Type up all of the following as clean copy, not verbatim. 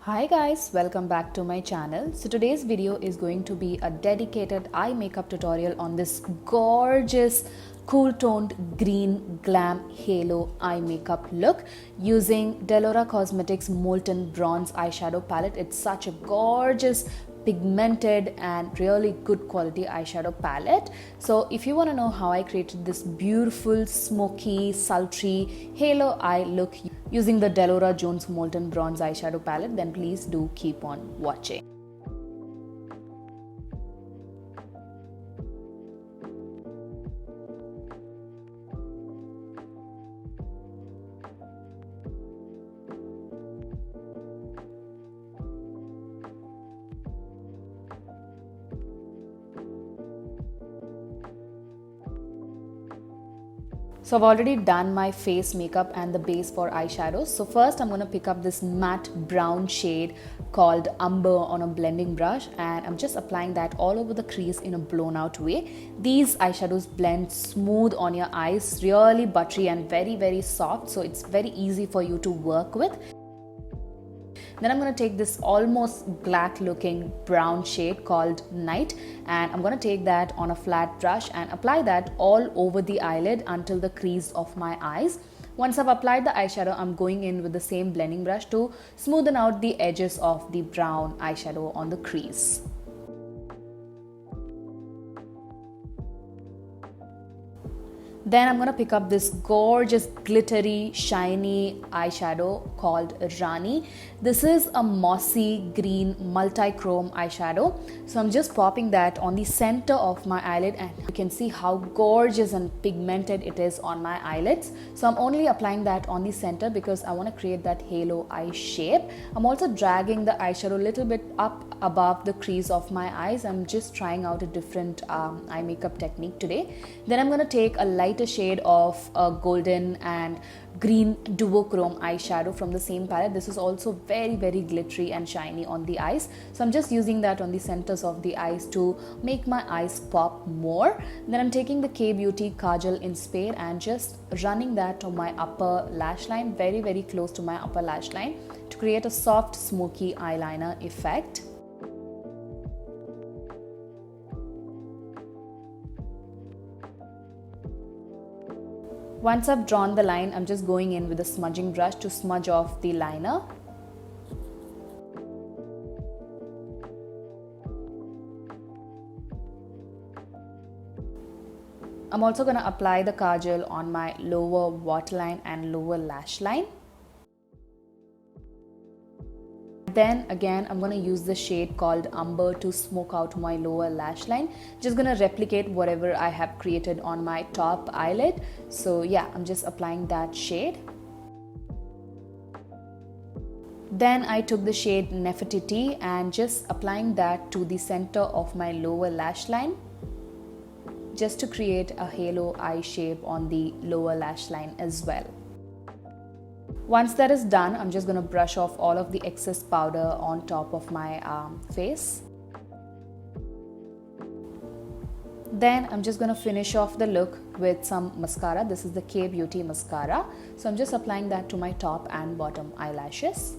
Hi guys, welcome back to my channel. So today's video is going to be a dedicated eye makeup tutorial on this gorgeous cool toned green glam halo eye makeup look using Delora Cosmetics Molten Bronze eyeshadow palette. It's such a gorgeous pigmented and really good quality eyeshadow palette. So if you want to know how I created this beautiful smoky sultry halo eye look using the Delora Jones Molten Bronze eyeshadow palette, then please do keep on watching. So I've already done my face makeup and the base for eyeshadows. So first I'm going to pick up this matte brown shade called Umber on a blending brush, and I'm just applying that all over the crease in a blown out way. These eyeshadows blend smooth on your eyes, really buttery and very soft, so it's very easy for you to work with. Then I'm going to take this almost black looking brown shade called Night, and I'm going to take that on a flat brush and apply that all over the eyelid until the crease of my eyes. Once I've applied the eyeshadow, I'm going in with the same blending brush to smoothen out the edges of the brown eyeshadow on the crease. Then I'm going to pick up this gorgeous glittery shiny eyeshadow called Rani. This is a mossy green multi-chrome eyeshadow. So I'm just popping that on the center of my eyelid, and you can see how gorgeous and pigmented it is on my eyelids. So I'm only applying that on the center because I want to create that halo eye shape. I'm also dragging the eyeshadow a little bit up above the crease of my eyes. I'm just trying out a different eye makeup technique today. Then I'm going to take a lighter shade of golden and green duochrome eyeshadow from the same palette. This is also very glittery and shiny on the eyes, so I'm just using that on the centers of the eyes to make my eyes pop more. Then I'm taking the K-Beauty Kajal in Spade and just running that on my upper lash line, very close to my upper lash line, to create a soft smoky eyeliner effect. Once I've drawn the line, I'm just going in with a smudging brush to smudge off the liner. I'm also going to apply the kajal on my lower waterline and lower lash line. Then again, I'm going to use the shade called Umber to smoke out my lower lash line. Just going to replicate whatever I have created on my top eyelid. So yeah, I'm just applying that shade. Then I took the shade Nefertiti and just applying that to the center of my lower lash line, just to create a halo eye shape on the lower lash line as well. Once that is done, I'm just going to brush off all of the excess powder on top of my face. Then I'm just going to finish off the look with some mascara. This is the K-Beauty mascara. So I'm just applying that to my top and bottom eyelashes.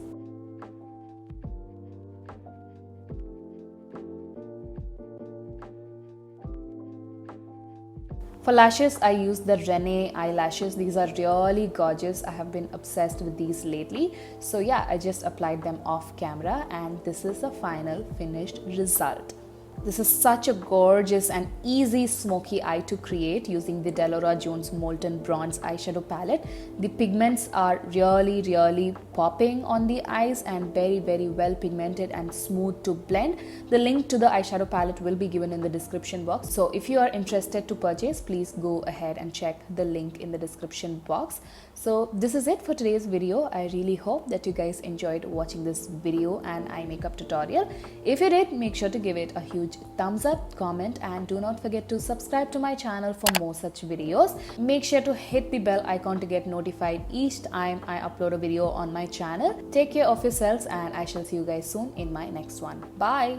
For lashes, I use the Renee eyelashes. These are really gorgeous. I have been obsessed with these lately. So yeah, I just applied them off camera, and this is the final finished result. This is such a gorgeous and easy smoky eye to create using the Delora Jones Molten Bronze eyeshadow palette. The pigments are really popping on the eyes and very well pigmented and smooth to blend. The link to the eyeshadow palette will be given in the description box. So if you are interested to purchase, please go ahead and check the link in the description box. So this is it for today's video. I really hope that you guys enjoyed watching this video and eye makeup tutorial. If you did, make sure to give it a huge thumbs up, comment, and do not forget to subscribe to my channel for more such videos. Make sure to hit the bell icon to get notified each time I upload a video on my channel. Take care of yourselves, and I shall see you guys soon in my next one. Bye.